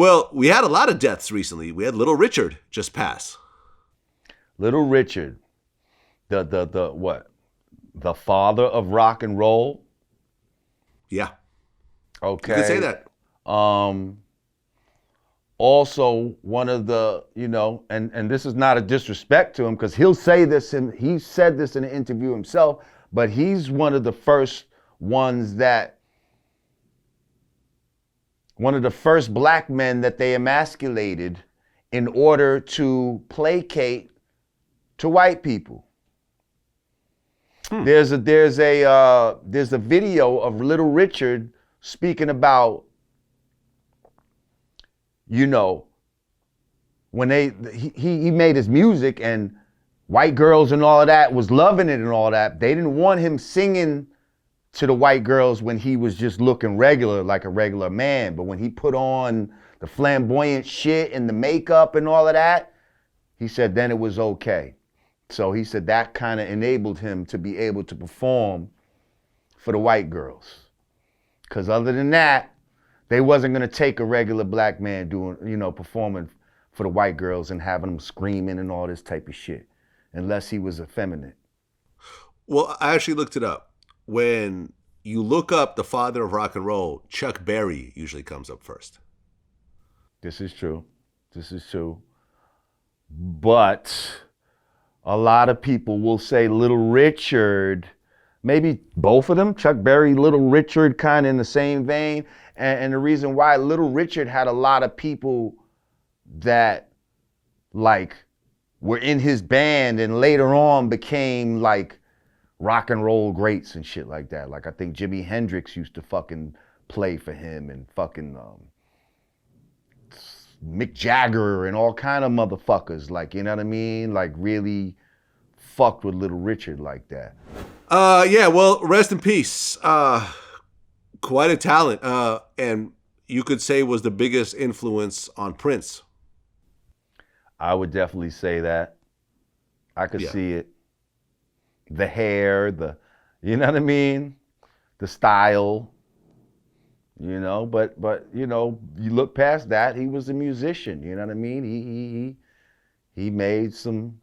Well, we had a lot of deaths recently. We had Little Richard just pass. Little Richard, the what? The father of rock and roll. Yeah, you could Okay. say that. Also one of the, and this is not a disrespect to him because he'll say this and he said this in an interview himself, but he's one of the first black men that they emasculated in order to placate to white people. There's a video of Little Richard speaking about, when he made his music and white girls and all of that was loving it and all that. They didn't want him singing to the white girls when he was just looking regular, like a regular man. But when he put on the flamboyant shit and the makeup and all of that, he said then it was okay. So he said that kind of enabled him to be able to perform for the white girls. Because other than that, they wasn't going to take a regular black man doing, performing for the white girls and having them screaming and all this type of shit, unless he was effeminate. Well, I actually looked it up. When you look up the father of rock and roll, Chuck Berry usually comes up first. This is true. But a lot of people will say Little Richard, maybe both of them, Chuck Berry, Little Richard, kind of in the same vein. And the reason why Little Richard had a lot of people that like were in his band and later on became like rock and roll greats and shit like that. Like I think Jimi Hendrix used to fucking play for him and fucking Mick Jagger and all kind of motherfuckers. Like, you know what I mean? Like really fucked with Little Richard like that. Yeah, well, rest in peace. Quite a talent. And you could say was the biggest influence on Prince. I would definitely say that. I could see it. The hair, you know what I mean? The style, but you look past that, he was a musician, you know what I mean? He made some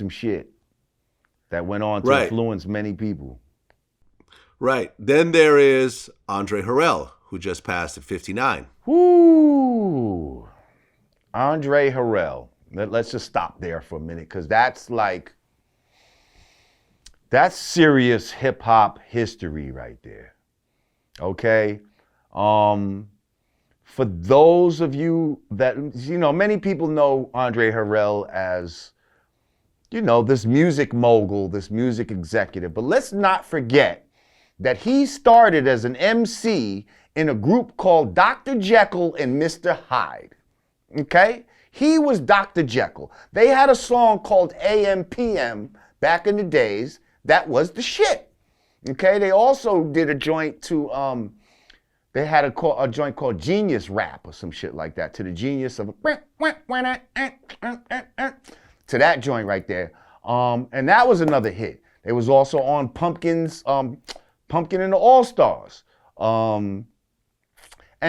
shit that went on to influence many people. Right. Then there is Andre Harrell, who just passed at 59. Woo! Andre Harrell. Let's just stop there for a minute, because that's serious hip hop history right there. Okay? For those of you that, many people know Andre Harrell as, this music mogul, this music executive. But let's not forget that he started as an MC in a group called Dr. Jekyll and Mr. Hyde. Okay? He was Dr. Jekyll. They had a song called AM/PM back in the days that was the shit. Okay? They also did a joint to, they had a joint called Genius Rap or some shit like that, to the genius of, to that joint right there. And that was another hit. It was also on Pumpkin's, Pumpkin and the All-Stars. And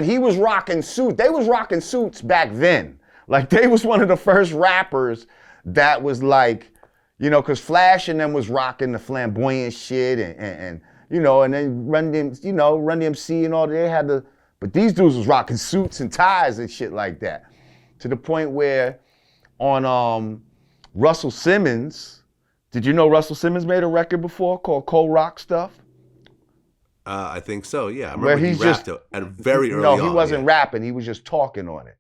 he was rocking suits. They was rocking suits back then. Like, they was one of the first rappers that was like, because Flash and them was rocking the flamboyant shit and then Run DMC and all, they had but these dudes was rocking suits and ties and shit like that. To the point where on Russell Simmons, did you know Russell Simmons made a record before called Cold Rock Stuff? I think so, yeah. I remember he rapped at a very early on. No, he wasn't rapping. He was just talking on it.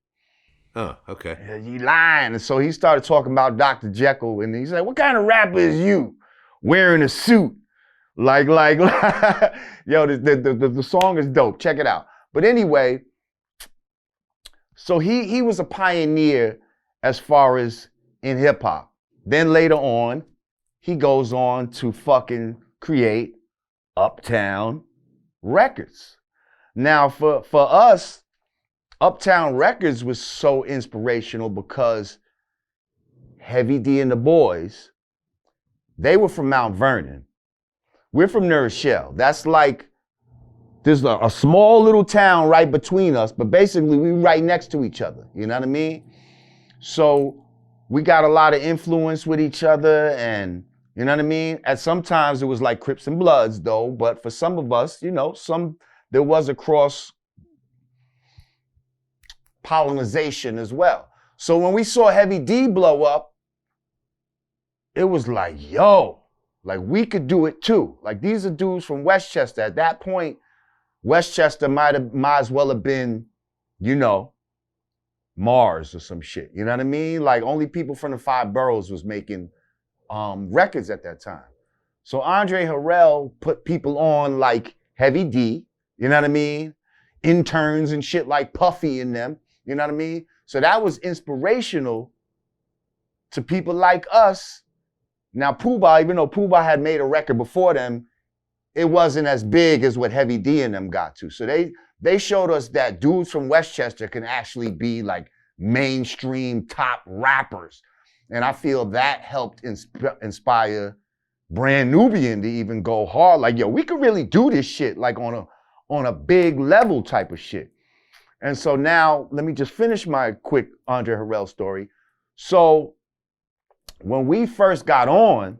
Oh, okay. Yeah, you lying. And so he started talking about Dr. Jekyll, and he said, what kind of rapper is you wearing a suit? Like, yo, the song is dope. Check it out. But anyway, so he was a pioneer as far as in hip hop. Then later on, he goes on to fucking create Uptown Records. Now, for us, Uptown Records was so inspirational because Heavy D and the boys, they were from Mount Vernon. We're from New Rochelle. That's like there's a small little town right between us, but basically we right next to each other. You know what I mean? So we got a lot of influence with each other, and you know what I mean? At sometimes it was like Crips and Bloods though, but for some of us, you know, there was a cross pollination as well. So when we saw Heavy D blow up, it was like, yo, like we could do it too. Like these are dudes from Westchester. At that point, Westchester might as well have been, you know, Mars or some shit. You know what I mean? Like only people from the 5 boroughs was making records at that time. So Andre Harrell put people on like Heavy D, you know what I mean? Interns and shit like Puffy and them, you know what I mean? So that was inspirational to people like us. Now Pooh Bah, even though Pooh Bah had made a record before them, it wasn't as big as what Heavy D and them got to. So they showed us that dudes from Westchester can actually be like mainstream top rappers. And I feel that helped inspire Brand Nubian to even go hard. Like, yo, we could really do this shit like on a big level type of shit. And so now, let me just finish my quick Andre Harrell story. So when we first got on,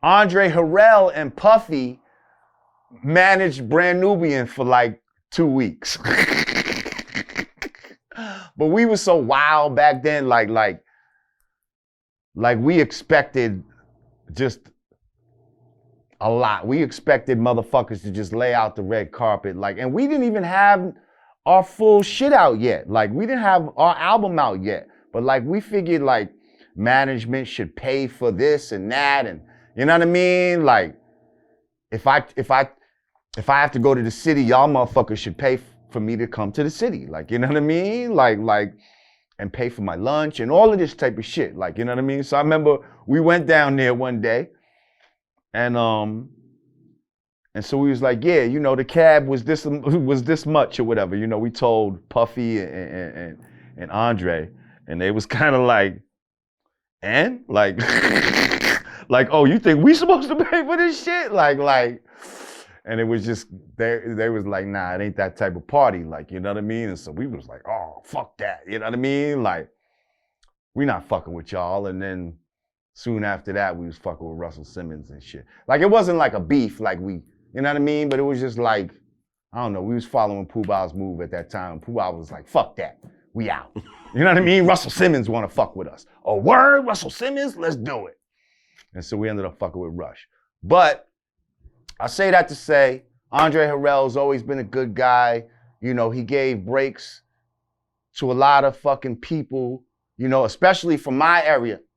Andre Harrell and Puffy managed Brand Nubian for like 2 weeks. But we were so wild back then, like we expected just a lot. We expected motherfuckers to just lay out the red carpet, like, and we didn't even have our full shit out yet. Like, we didn't have our album out yet. But like, we figured like management should pay for this and that, and you know what I mean? Like, if I have to go to the city, y'all motherfuckers should pay for me to come to the city. Like, you know what I mean? Like, and pay for my lunch and all of this type of shit. Like, you know what I mean? So I remember we went down there one day, and so we was like, yeah, you know, the cab was this much or whatever. You know, we told Puffy and Andre, and they was kind of like, and like, like, oh, you think we supposed to pay for this shit? Like, and it was just, they was like, nah, it ain't that type of party. Like, you know what I mean? And so we was like, oh, fuck that. You know what I mean? Like, we not fucking with y'all. And then soon after that, we was fucking with Russell Simmons and shit. Like, it wasn't like a beef, like we, you know what I mean? But it was just like, I don't know, we was following Pooh Bah's move at that time. Pooh Bah was like, fuck that, we out. You know what I mean? Russell Simmons want to fuck with us. A word, Russell Simmons, let's do it. And so we ended up fucking with Rush. But I say that to say, Andre Harrell's always been a good guy. You know, he gave breaks to a lot of fucking people, you know, especially from my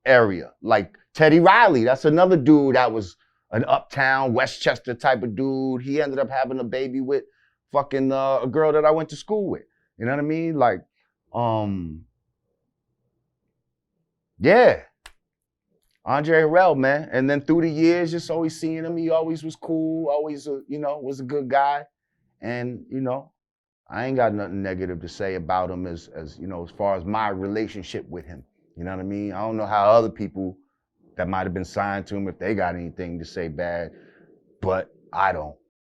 area. Like Teddy Riley, that's another dude that was an uptown Westchester type of dude. He ended up having a baby with fucking a girl that I went to school with. You know what I mean? Like, yeah. Andre Harrell, man. And then through the years, just always seeing him, he always was cool, always, you know, was a good guy. And, you know, I ain't got nothing negative to say about him as you know, as far as my relationship with him. You know what I mean? I don't know how other people that might have been signed to him, if they got anything to say bad, but I don't.